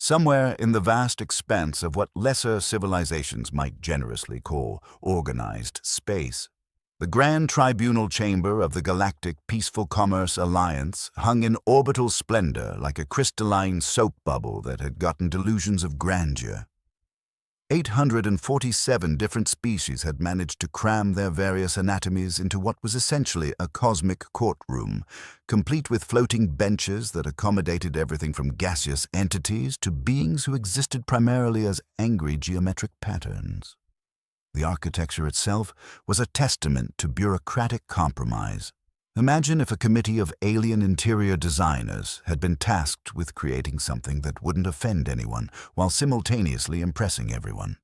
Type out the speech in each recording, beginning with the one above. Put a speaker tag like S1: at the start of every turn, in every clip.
S1: Somewhere in the vast expanse of what lesser civilizations might generously call organized space, the Grand Tribunal Chamber of the Galactic Peaceful Commerce Alliance hung in orbital splendor like a crystalline soap bubble that had gotten delusions of grandeur. 847 different species had managed to cram their various anatomies into what was essentially a cosmic courtroom, complete with floating benches that accommodated everything from gaseous entities to beings who existed primarily as angry geometric patterns. The architecture itself was a testament to bureaucratic compromise. Imagine if a committee of alien interior designers had been tasked with creating something that wouldn't offend anyone while simultaneously impressing everyone.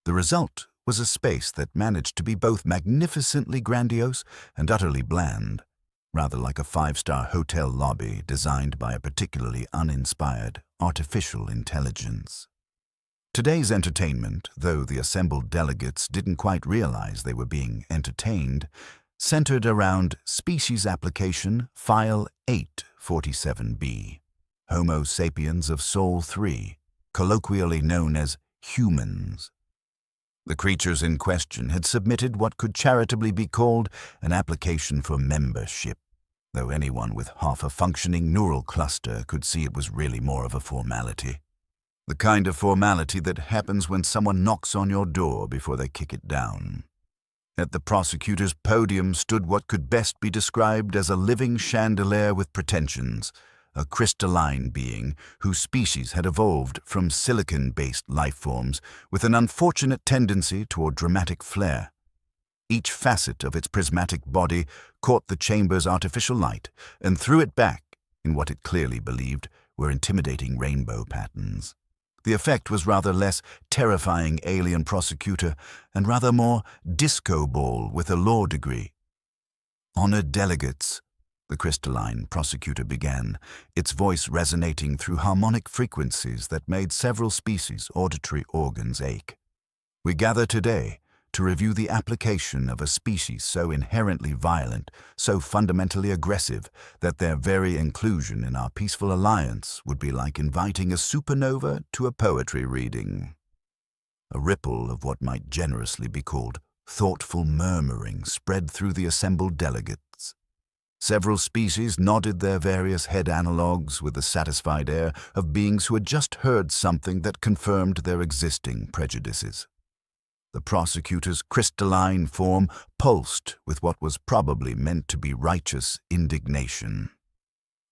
S1: The result was a space that managed to be both magnificently grandiose and utterly bland, rather like a five-star hotel lobby designed by a particularly uninspired artificial intelligence. Today's entertainment, though the assembled delegates didn't quite realize they were being entertained, centered around Species Application File 847B, Homo sapiens of Sol 3, colloquially known as humans. The creatures in question had submitted what could charitably be called an application for membership, though anyone with half a functioning neural cluster could see it was really more of a formality. The kind of formality that happens when someone knocks on your door before they kick it down. At the prosecutor's podium stood what could best be described as a living chandelier with pretensions, a crystalline being whose species had evolved from silicon-based life forms with an unfortunate tendency toward dramatic flair. Each facet of its prismatic body caught the chamber's artificial light and threw it back in what it clearly believed were intimidating rainbow patterns. The effect was rather less terrifying alien prosecutor and rather more disco ball with a law degree. "Honored delegates," the crystalline prosecutor began, its voice resonating through harmonic frequencies that made several species' auditory organs ache. "We gather today to review the application of a species so inherently violent, so fundamentally aggressive, that their very inclusion in our peaceful alliance would be like inviting a supernova to a poetry reading." A ripple of what might generously be called thoughtful murmuring spread through the assembled delegates. Several species nodded their various head analogues with the satisfied air of beings who had just heard something that confirmed their existing prejudices. The prosecutor's crystalline form pulsed with what was probably meant to be righteous indignation.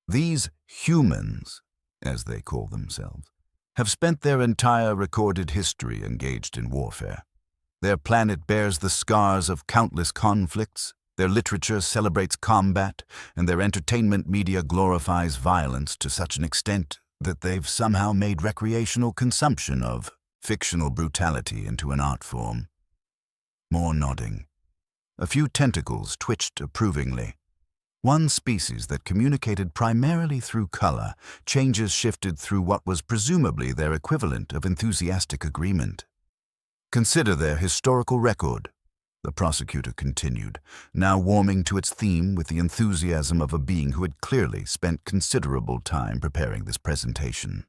S1: These humans, as they call themselves, have spent their entire recorded history engaged in warfare. Their planet bears the scars of countless conflicts, their literature celebrates combat, and their entertainment media glorifies violence to such an extent that they've somehow made recreational consumption of fictional brutality into an art form. More nodding. A few tentacles twitched approvingly. One species that communicated primarily through color, changes shifted through what was presumably their equivalent of enthusiastic agreement. "Consider their historical record," the prosecutor continued, now warming to its theme with the enthusiasm of a being who had clearly spent considerable time preparing this presentation.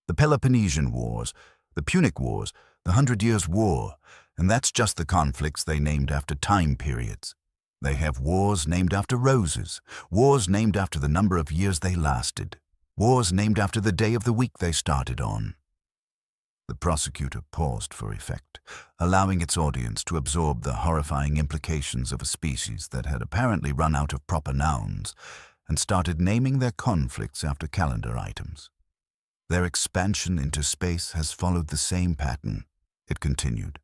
S1: "The Peloponnesian Wars, the Punic Wars, the 100 Years' War, and that's just the conflicts they named after time periods. They have wars named after roses, wars named after the number of years they lasted, wars named after the day of the week they started on." The prosecutor paused for effect, allowing its audience to absorb the horrifying implications of a species that had apparently run out of proper nouns and started naming their conflicts after calendar items. "Their expansion into space has followed the same pattern," it continued.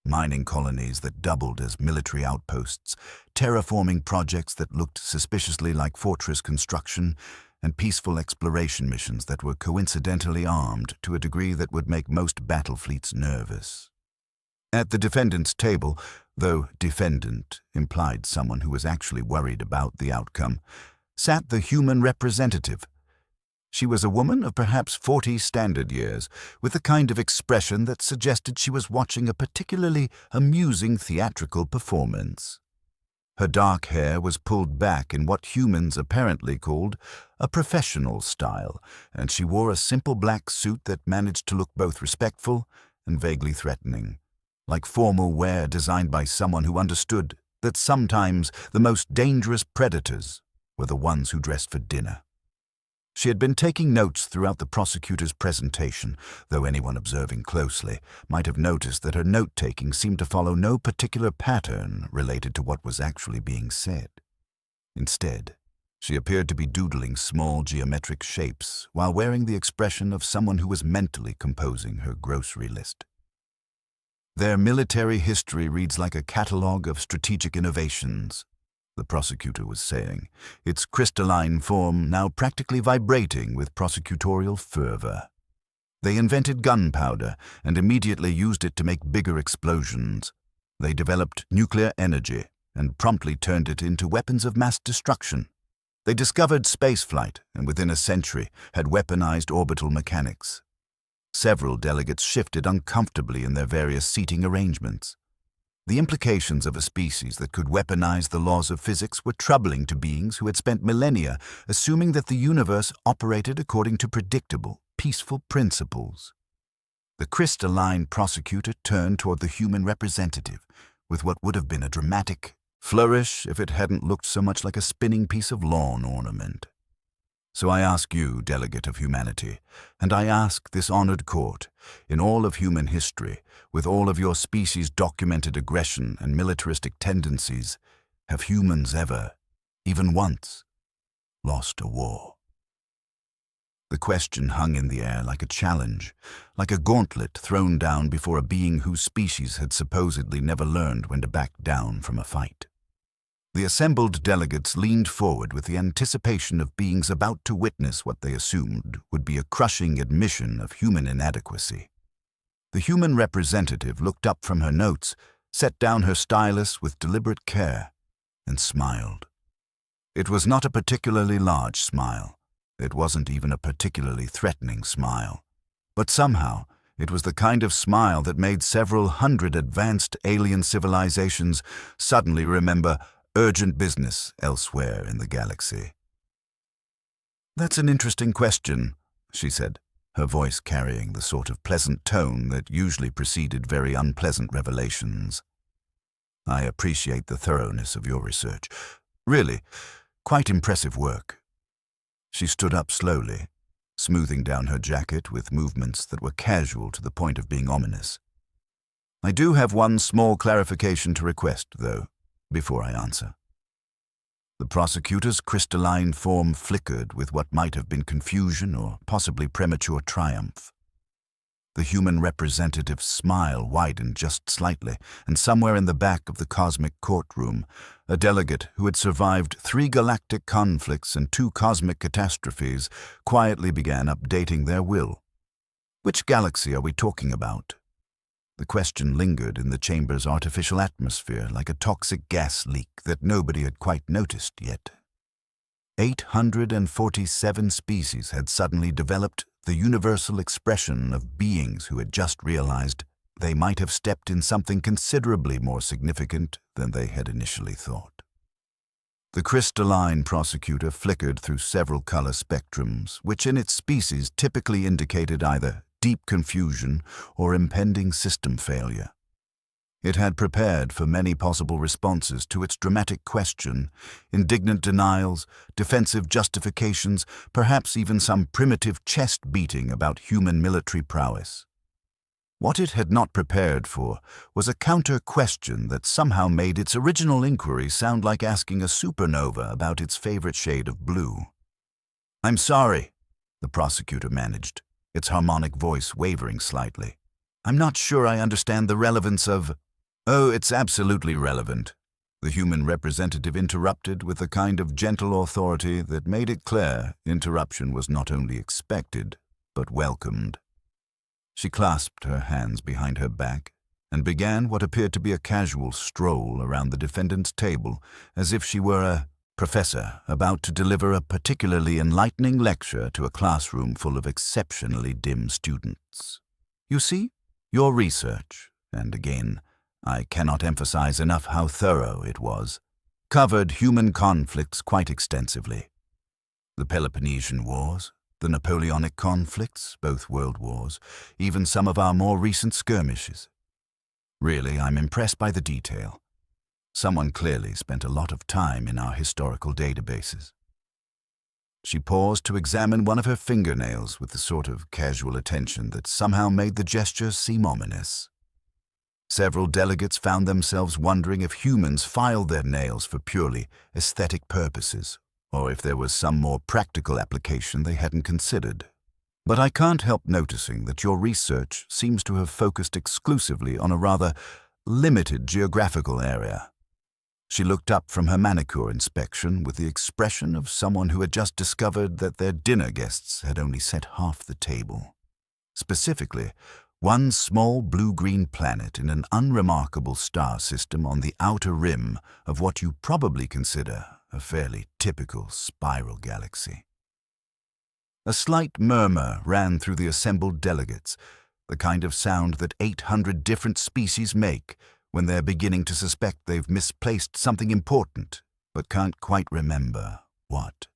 S1: "Mining colonies that doubled as military outposts, terraforming projects that looked suspiciously like fortress construction, and peaceful exploration missions that were coincidentally armed to a degree that would make most battle fleets nervous." At the defendant's table, though defendant implied someone who was actually worried about the outcome, sat the human representative. She was a woman of perhaps 40 standard years, with the kind of expression that suggested she was watching a particularly amusing theatrical performance. Her dark hair was pulled back in what humans apparently called a professional style, and she wore a simple black suit that managed to look both respectful and vaguely threatening, like formal wear designed by someone who understood that sometimes the most dangerous predators were the ones who dressed for dinner. She had been taking notes throughout the prosecutor's presentation, though anyone observing closely might have noticed that her note-taking seemed to follow no particular pattern related to what was actually being said. Instead, she appeared to be doodling small geometric shapes while wearing the expression of someone who was mentally composing her grocery list. "Their military history reads like a catalogue of strategic innovations," the prosecutor was saying, its crystalline form now practically vibrating with prosecutorial fervor. "They invented gunpowder and immediately used it to make bigger explosions. They developed nuclear energy and promptly turned it into weapons of mass destruction. They discovered spaceflight and within a century had weaponized orbital mechanics." Several delegates shifted uncomfortably in their various seating arrangements. The implications of a species that could weaponize the laws of physics were troubling to beings who had spent millennia assuming that the universe operated according to predictable, peaceful principles. The crystalline prosecutor turned toward the human representative with what would have been a dramatic flourish if it hadn't looked so much like a spinning piece of lawn ornament. "So I ask you, delegate of humanity, and I ask this honored court, in all of human history, with all of your species' documented aggression and militaristic tendencies, have humans ever, even once, lost a war?" The question hung in the air like a challenge, like a gauntlet thrown down before a being whose species had supposedly never learned when to back down from a fight. The assembled delegates leaned forward with the anticipation of beings about to witness what they assumed would be a crushing admission of human inadequacy. The human representative looked up from her notes, set down her stylus with deliberate care, and smiled. It was not a particularly large smile. It wasn't even a particularly threatening smile. But somehow, it was the kind of smile that made several hundred advanced alien civilizations suddenly remember urgent business elsewhere in the galaxy. "That's an interesting question," she said, her voice carrying the sort of pleasant tone that usually preceded very unpleasant revelations. "I appreciate the thoroughness of your research. Really, quite impressive work." She stood up slowly, smoothing down her jacket with movements that were casual to the point of being ominous. "I do have one small clarification to request, though, before I answer." The prosecutor's crystalline form flickered with what might have been confusion or possibly premature triumph. The human representative's smile widened just slightly, and somewhere in the back of the cosmic courtroom, a delegate who had survived 3 galactic conflicts and 2 cosmic catastrophes quietly began updating their will. "Which galaxy are we talking about?" The question lingered in the chamber's artificial atmosphere like a toxic gas leak that nobody had quite noticed yet. 847 species had suddenly developed the universal expression of beings who had just realized they might have stepped in something considerably more significant than they had initially thought. The crystalline prosecutor flickered through several color spectrums, which in its species typically indicated either deep confusion or impending system failure. It had prepared for many possible responses to its dramatic question, indignant denials, defensive justifications, perhaps even some primitive chest-beating about human military prowess. What it had not prepared for was a counter-question that somehow made its original inquiry sound like asking a supernova about its favorite shade of blue. "I'm sorry," the prosecutor managed, its harmonic voice wavering slightly. "I'm not sure I understand the relevance of—" "Oh, it's absolutely relevant," the human representative interrupted with a kind of gentle authority that made it clear interruption was not only expected, but welcomed. She clasped her hands behind her back and began what appeared to be a casual stroll around the defendant's table as if she were a professor about to deliver a particularly enlightening lecture to a classroom full of exceptionally dim students. "You see, your research, and again, I cannot emphasize enough how thorough it was, covered human conflicts quite extensively. The Peloponnesian Wars, the Napoleonic conflicts, both world wars, even some of our more recent skirmishes. Really, I'm impressed by the detail. Someone clearly spent a lot of time in our historical databases. She paused to examine one of her fingernails with the sort of casual attention that somehow made the gesture seem ominous. Several delegates found themselves wondering if humans filed their nails for purely aesthetic purposes, or if there was some more practical application they hadn't considered. But I can't help noticing that your research seems to have focused exclusively on a rather limited geographical area. She looked up from her manicure inspection with the expression of someone who had just discovered that their dinner guests had only set half the table. Specifically, one small blue-green planet in an unremarkable star system on the outer rim of what you probably consider a fairly typical spiral galaxy. A slight murmur ran through the assembled delegates, the kind of sound that 800 different species make when they're beginning to suspect they've misplaced something important, but can't quite remember what.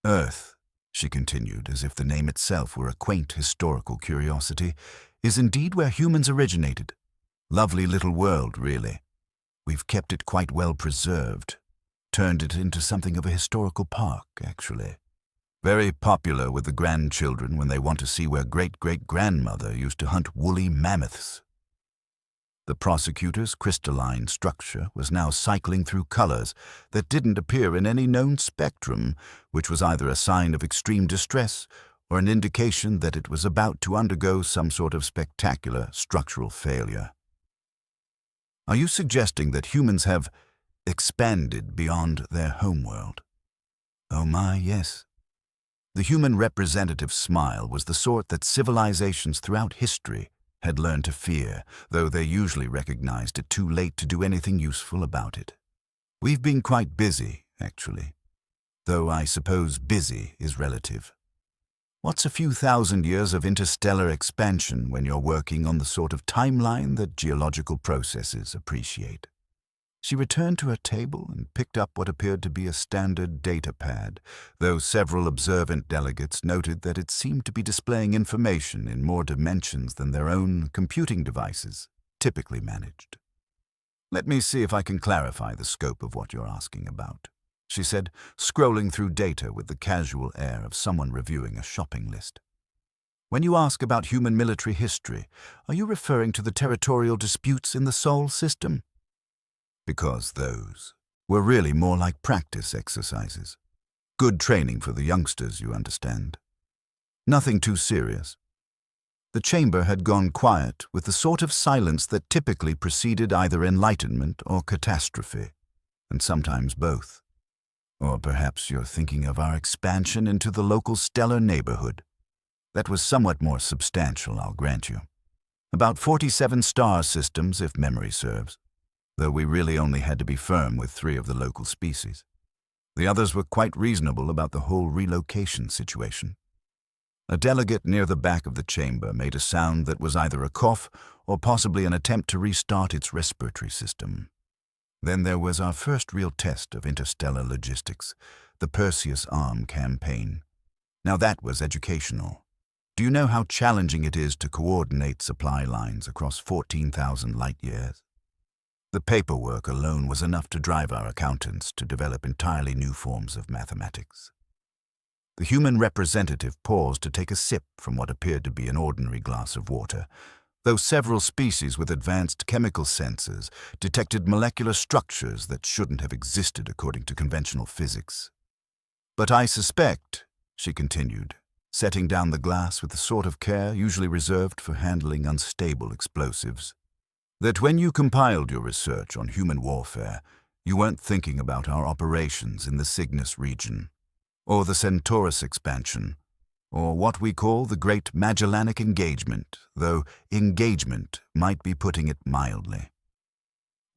S1: Earth, she continued, as if the name itself were a quaint historical curiosity, is indeed where humans originated. Lovely little world, really. We've kept it quite well preserved. Turned it into something of a historical park, actually. Very popular with the grandchildren when they want to see where great-great-grandmother used to hunt woolly mammoths. The prosecutor's crystalline structure was now cycling through colors that didn't appear in any known spectrum, which was either a sign of extreme distress or an indication that it was about to undergo some sort of spectacular structural failure. Are you suggesting that humans have expanded beyond their homeworld? Oh my, yes. The human representative's smile was the sort that civilizations throughout history had learned to fear, though they usually recognized it too late to do anything useful about it. We've been quite busy, actually. Though I suppose busy is relative. What's a few thousand years of interstellar expansion when you're working on the sort of timeline that geological processes appreciate? She returned to her table and picked up what appeared to be a standard data pad, though several observant delegates noted that it seemed to be displaying information in more dimensions than their own computing devices typically managed. Let me see if I can clarify the scope of what you're asking about, she said, scrolling through data with the casual air of someone reviewing a shopping list. When you ask about human military history, are you referring to the territorial disputes in the Sol system? Because those were really more like practice exercises. Good training for the youngsters, you understand. Nothing too serious. The chamber had gone quiet with the sort of silence that typically preceded either enlightenment or catastrophe, and sometimes both. Or perhaps you're thinking of our expansion into the local stellar neighborhood. That was somewhat more substantial, I'll grant you. About 47 star systems, if memory serves. Though we really only had to be firm with 3 of the local species. The others were quite reasonable about the whole relocation situation. A delegate near the back of the chamber made a sound that was either a cough or possibly an attempt to restart its respiratory system. Then there was our first real test of interstellar logistics, the Perseus Arm campaign. Now that was educational. Do you know how challenging it is to coordinate supply lines across 14,000 light-years? The paperwork alone was enough to drive our accountants to develop entirely new forms of mathematics. The human representative paused to take a sip from what appeared to be an ordinary glass of water, though several species with advanced chemical sensors detected molecular structures that shouldn't have existed according to conventional physics. But I suspect, she continued, setting down the glass with the sort of care usually reserved for handling unstable explosives, that when you compiled your research on human warfare, you weren't thinking about our operations in the Cygnus region, or the Centaurus expansion, or what we call the Great Magellanic Engagement, though engagement might be putting it mildly.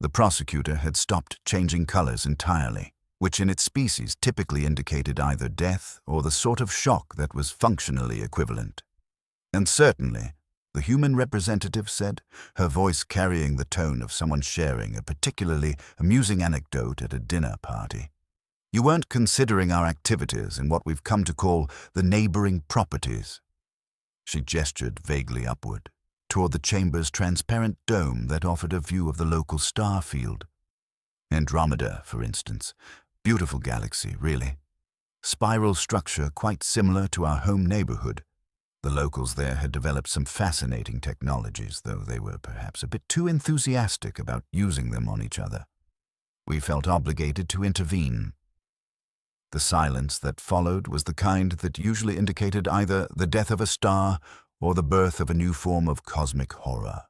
S1: The prosecutor had stopped changing colors entirely, which in its species typically indicated either death or the sort of shock that was functionally equivalent. And certainly, the human representative said, her voice carrying the tone of someone sharing a particularly amusing anecdote at a dinner party. "You weren't considering our activities in what we've come to call the neighboring properties." She gestured vaguely upward, toward the chamber's transparent dome that offered a view of the local star field. Andromeda, for instance. Beautiful galaxy, really. Spiral structure quite similar to our home neighborhood. The locals there had developed some fascinating technologies, though they were perhaps a bit too enthusiastic about using them on each other. We felt obligated to intervene. The silence that followed was the kind that usually indicated either the death of a star or the birth of a new form of cosmic horror.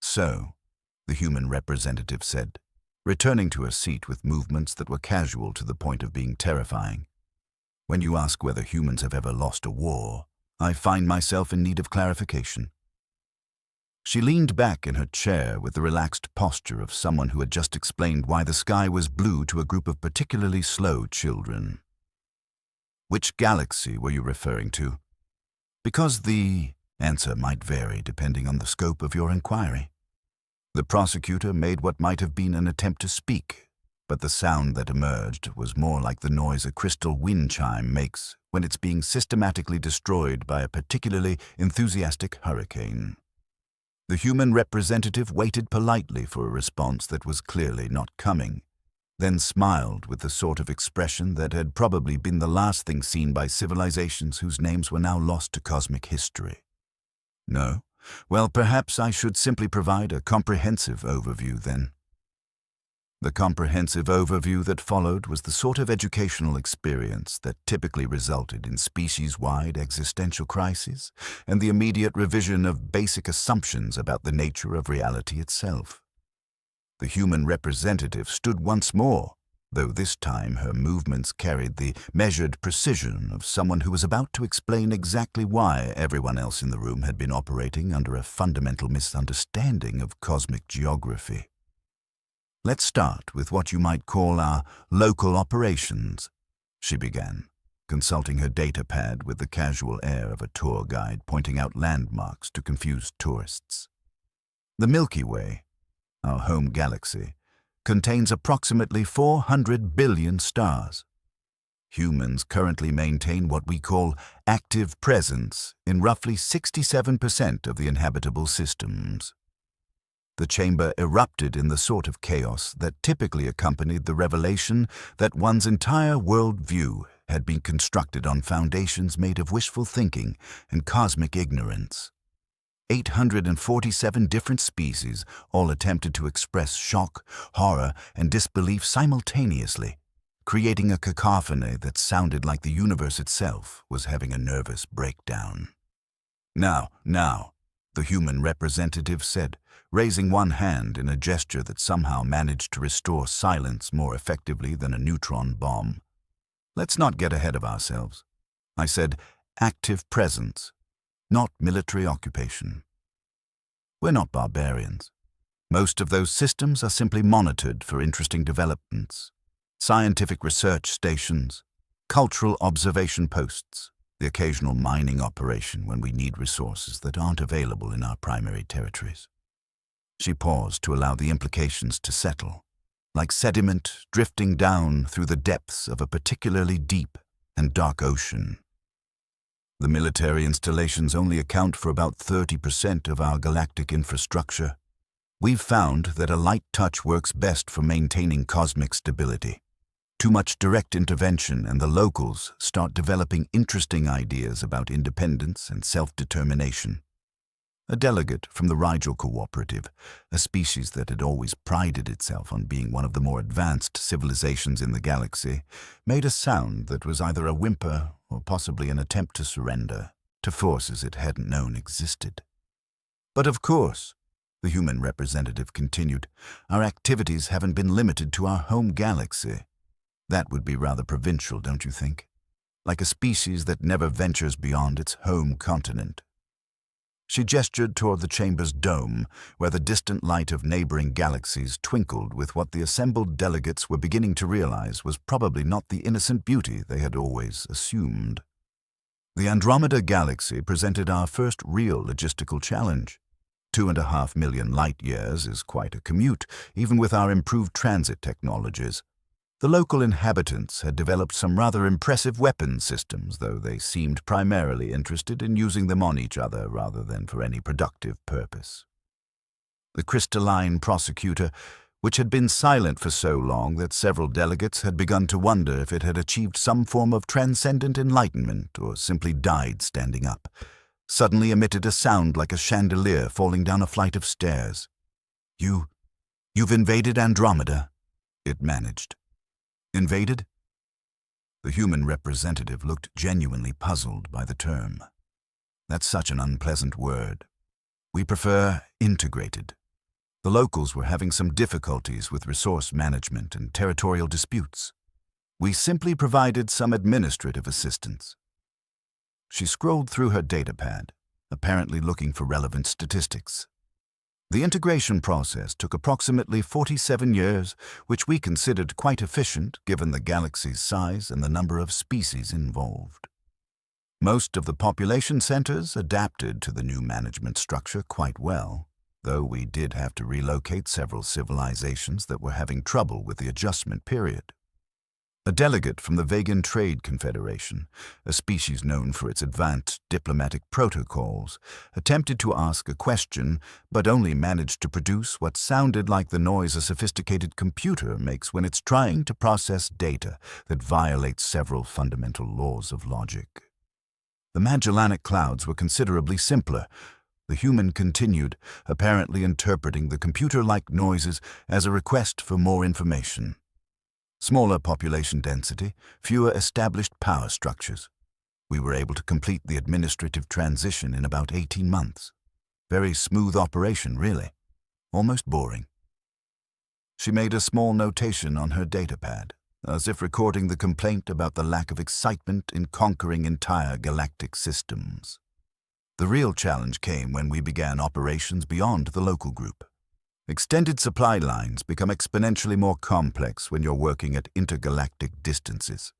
S1: "So," the human representative said, returning to her seat with movements that were casual to the point of being terrifying, "when you ask whether humans have ever lost a war, I find myself in need of clarification." She leaned back in her chair with the relaxed posture of someone who had just explained why the sky was blue to a group of particularly slow children. "Which galaxy were you referring to?" "Because the answer might vary depending on the scope of your inquiry." The prosecutor made what might have been an attempt to speak, but the sound that emerged was more like the noise a crystal wind chime makes when it's being systematically destroyed by a particularly enthusiastic hurricane. The human representative waited politely for a response that was clearly not coming, then smiled with the sort of expression that had probably been the last thing seen by civilizations whose names were now lost to cosmic history. "No? Well, perhaps I should simply provide a comprehensive overview then." The comprehensive overview that followed was the sort of educational experience that typically resulted in species-wide existential crises and the immediate revision of basic assumptions about the nature of reality itself. The human representative stood once more, though this time her movements carried the measured precision of someone who was about to explain exactly why everyone else in the room had been operating under a fundamental misunderstanding of cosmic geography. "Let's start with what you might call our local operations," she began, consulting her data pad with the casual air of a tour guide pointing out landmarks to confused tourists. "The Milky Way, our home galaxy, contains approximately 400 billion stars. Humans currently maintain what we call active presence in roughly 67% of the inhabitable systems." The chamber erupted in the sort of chaos that typically accompanied the revelation that one's entire worldview had been constructed on foundations made of wishful thinking and cosmic ignorance. 847 different species all attempted to express shock, horror, and disbelief simultaneously, creating a cacophony that sounded like the universe itself was having a nervous breakdown. Now, the human representative said, raising one hand in a gesture that somehow managed to restore silence more effectively than a neutron bomb. "Let's not get ahead of ourselves. I said active presence, not military occupation. We're not barbarians. Most of those systems are simply monitored for interesting developments, scientific research stations, cultural observation posts, the occasional mining operation when we need resources that aren't available in our primary territories." She paused to allow the implications to settle, like sediment drifting down through the depths of a particularly deep and dark ocean. "The military installations only account for about 30% of our galactic infrastructure. We've found that a light touch works best for maintaining cosmic stability. Too much direct intervention and the locals start developing interesting ideas about independence and self-determination." A delegate from the Rigel Cooperative, a species that had always prided itself on being one of the more advanced civilizations in the galaxy, made a sound that was either a whimper or possibly an attempt to surrender to forces it hadn't known existed. "But of course," the human representative continued, "our activities haven't been limited to our home galaxy. That would be rather provincial, don't you think? Like a species that never ventures beyond its home continent." She gestured toward the chamber's dome, where the distant light of neighboring galaxies twinkled with what the assembled delegates were beginning to realize was probably not the innocent beauty they had always assumed. The Andromeda Galaxy presented our first real logistical challenge. 2.5 million light-years is quite a commute, even with our improved transit technologies. The local inhabitants had developed some rather impressive weapon systems, though they seemed primarily interested in using them on each other rather than for any productive purpose. The crystalline prosecutor, which had been silent for so long that several delegates had begun to wonder if it had achieved some form of transcendent enlightenment or simply died standing up, suddenly emitted a sound like a chandelier falling down a flight of stairs. You've invaded Andromeda," it managed. "Invaded?" The human representative looked genuinely puzzled by the term. "That's such an unpleasant word. We prefer integrated. The locals were having some difficulties with resource management and territorial disputes. We simply provided some administrative assistance." She scrolled through her datapad, apparently looking for relevant statistics. The integration process took approximately 47 years, which we considered quite efficient given the galaxy's size and the number of species involved. Most of the population centers adapted to the new management structure quite well, though we did have to relocate several civilizations that were having trouble with the adjustment period. A delegate from the Vegan Trade Confederation, a species known for its advanced diplomatic protocols, attempted to ask a question but only managed to produce what sounded like the noise a sophisticated computer makes when it's trying to process data that violates several fundamental laws of logic. The Magellanic Clouds were considerably simpler. The human continued, apparently interpreting the computer-like noises as a request for more information. Smaller population density, fewer established power structures. We were able to complete the administrative transition in about 18 months. Very smooth operation, really. Almost boring. She made a small notation on her datapad, as if recording the complaint about the lack of excitement in conquering entire galactic systems. The real challenge came when we began operations beyond the local group. Extended supply lines become exponentially more complex when you're working at intergalactic distances.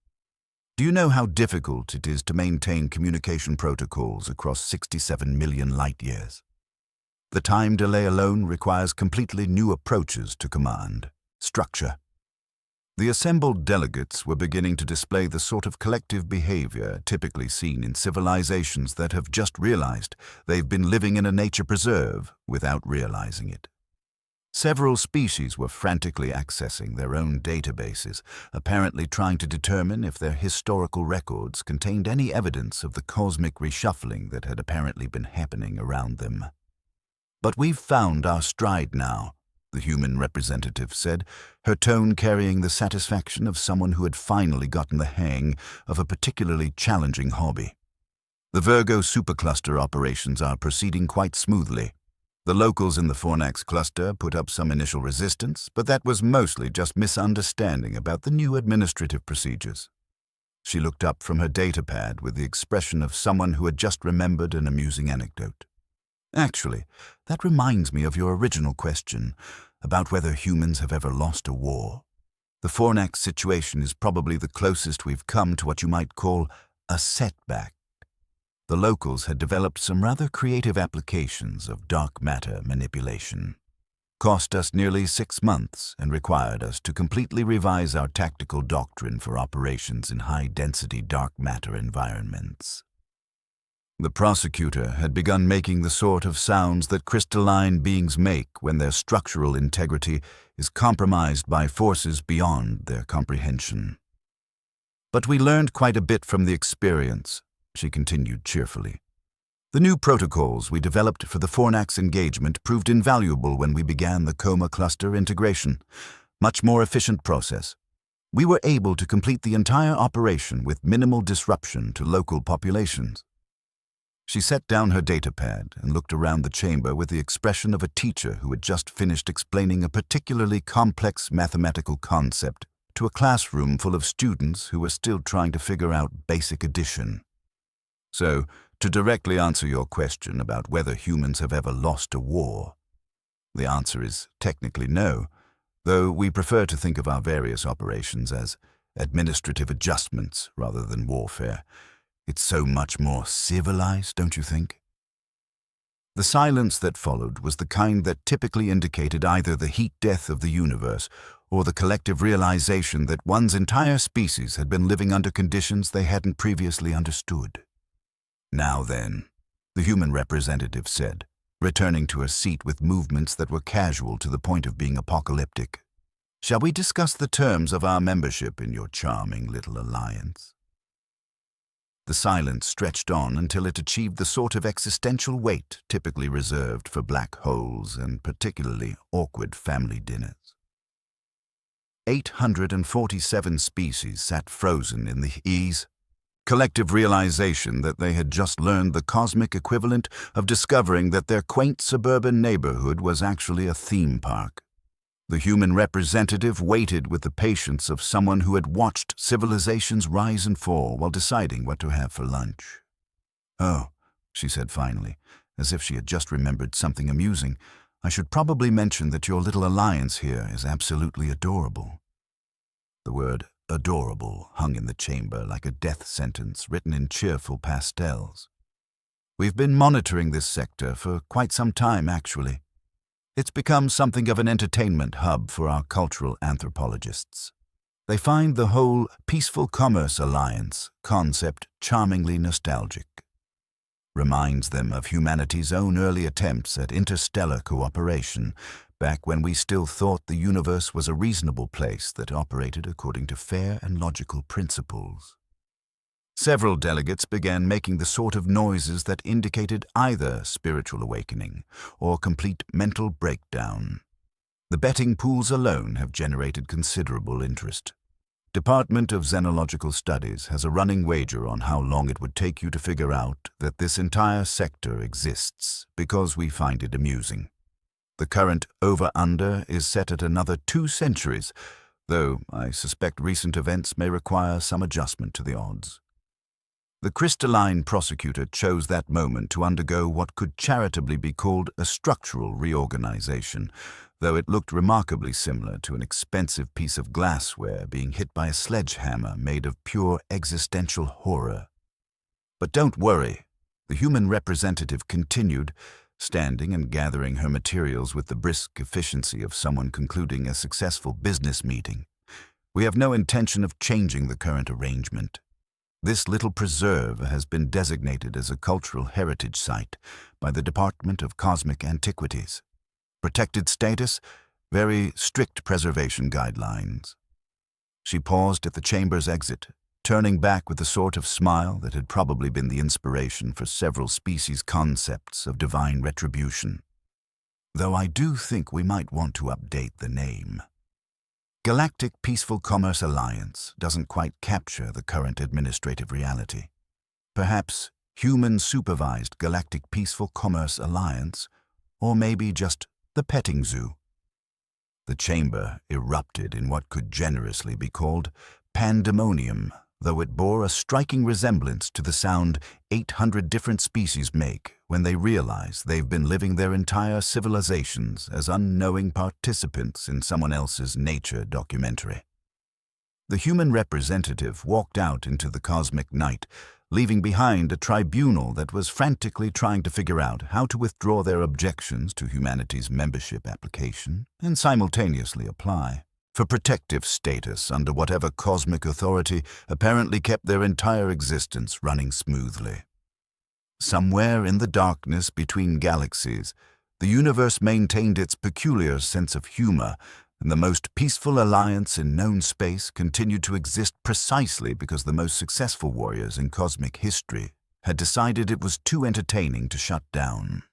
S1: Do you know how difficult it is to maintain communication protocols across 67 million light-years? The time delay alone requires completely new approaches to command, structure. The assembled delegates were beginning to display the sort of collective behavior typically seen in civilizations that have just realized they've been living in a nature preserve without realizing it. Several species were frantically accessing their own databases, apparently trying to determine if their historical records contained any evidence of the cosmic reshuffling that had apparently been happening around them. "But we've found our stride now," the human representative said, her tone carrying the satisfaction of someone who had finally gotten the hang of a particularly challenging hobby. "The Virgo supercluster operations are proceeding quite smoothly. The locals in the Fornax cluster put up some initial resistance, but that was mostly just misunderstanding about the new administrative procedures." She looked up from her datapad with the expression of someone who had just remembered an amusing anecdote. "Actually, that reminds me of your original question about whether humans have ever lost a war. The Fornax situation is probably the closest we've come to what you might call a setback. The locals had developed some rather creative applications of dark matter manipulation. Cost us nearly 6 months and required us to completely revise our tactical doctrine for operations in high-density dark matter environments." The prosecutor had begun making the sort of sounds that crystalline beings make when their structural integrity is compromised by forces beyond their comprehension. "But we learned quite a bit from the experience," she continued cheerfully. "The new protocols we developed for the Fornax engagement proved invaluable when we began the Coma cluster integration. Much more efficient process. We were able to complete the entire operation with minimal disruption to local populations." She set down her datapad and looked around the chamber with the expression of a teacher who had just finished explaining a particularly complex mathematical concept to a classroom full of students who were still trying to figure out basic addition. "So, to directly answer your question about whether humans have ever lost a war, the answer is technically no, though we prefer to think of our various operations as administrative adjustments rather than warfare. It's so much more civilized, don't you think? The silence that followed was the kind that typically indicated either the heat death of the universe or the collective realization that one's entire species had been living under conditions they hadn't previously understood. "Now then," the human representative said, returning to her seat with movements that were casual to the point of being apocalyptic, "shall we discuss the terms of our membership in your charming little alliance?" The silence stretched on until it achieved the sort of existential weight typically reserved for black holes and particularly awkward family dinners. 847 species sat frozen in the ease, collective realization that they had just learned the cosmic equivalent of discovering that their quaint suburban neighborhood was actually a theme park. The human representative waited with the patience of someone who had watched civilizations rise and fall while deciding what to have for lunch. "Oh," she said finally, as if she had just remembered something amusing, "I should probably mention that your little alliance here is absolutely adorable." The word adorable hung in the chamber like a death sentence written in cheerful pastels. "We've been monitoring this sector for quite some time, actually. It's become something of an entertainment hub for our cultural anthropologists. They find the whole Peaceful Commerce Alliance concept charmingly nostalgic. Reminds them of humanity's own early attempts at interstellar cooperation, back when we still thought the universe was a reasonable place that operated according to fair and logical principles." Several delegates began making the sort of noises that indicated either spiritual awakening or complete mental breakdown. The betting pools alone have generated considerable interest. Department of Xenological Studies has a running wager on how long it would take you to figure out that this entire sector exists because we find it amusing. The current over-under is set at another 2 centuries, though I suspect recent events may require some adjustment to the odds. The crystalline prosecutor chose that moment to undergo what could charitably be called a structural reorganization, though it looked remarkably similar to an expensive piece of glassware being hit by a sledgehammer made of pure existential horror. "But don't worry," the human representative continued, standing and gathering her materials with the brisk efficiency of someone concluding a successful business meeting. "We have no intention of changing the current arrangement. This little preserve has been designated as a cultural heritage site by the Department of Cosmic Antiquities. Protected status, very strict preservation guidelines." She paused at the chamber's exit, turning back with the sort of smile that had probably been the inspiration for several species' concepts of divine retribution. "Though I do think we might want to update the name. Galactic Peaceful Commerce Alliance doesn't quite capture the current administrative reality. Perhaps Human-Supervised Galactic Peaceful Commerce Alliance, or maybe just the petting zoo." The chamber erupted in what could generously be called pandemonium, though it bore a striking resemblance to the sound 800 different species make when they realize they've been living their entire civilizations as unknowing participants in someone else's nature documentary. The human representative walked out into the cosmic night, leaving behind a tribunal that was frantically trying to figure out how to withdraw their objections to humanity's membership application and simultaneously apply for protective status under whatever cosmic authority apparently kept their entire existence running smoothly. Somewhere in the darkness between galaxies, the universe maintained its peculiar sense of humor, and the most peaceful alliance in known space continued to exist precisely because the most successful warriors in cosmic history had decided it was too entertaining to shut down.